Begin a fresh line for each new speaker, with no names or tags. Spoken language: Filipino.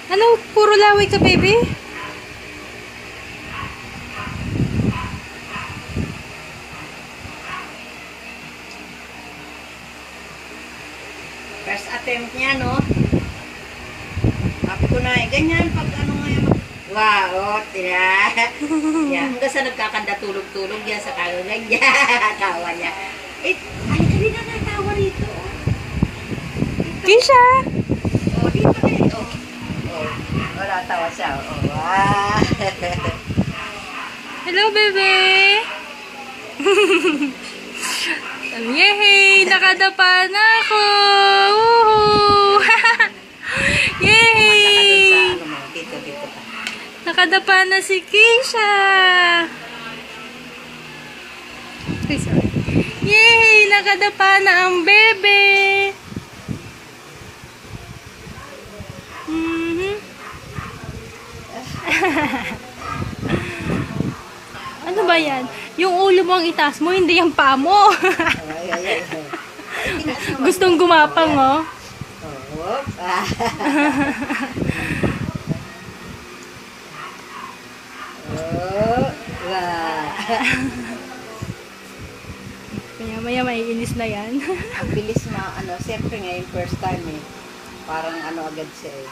Ano? Puro laway ka, baby?
First attempt niya, no? Sabi ko na, ganyan, pag ano ngayon. Wow, tira. Yan, hanggang sa nagkakanda tulog-tulog yan sa kagagan niya. Tawa niya. Ay, kanina na tawa rito.
Kisha!
Oh, dito eh. Oh. Oh, wala tawa siya. Oh, wow.
Hello, baby! Yehey! Nakadapa na ako! Woohoo! Yehey!
Kumanta ka dun sa ano mo. Dito ka.
Nakadapa na si Kisha! Ay, sorry. Yehey! Nakadapa na ang bebe! Ano ba yan? Yung ulo mo ang itaas mo, hindi yung paa mo.
Ay.
Gustong gumapang, oh.
Oh, oh, wow.
Maya-maya maiinis na yan.
Ang bilis na, ano, siyempre ngayon first time eh. Parang ano agad siya eh.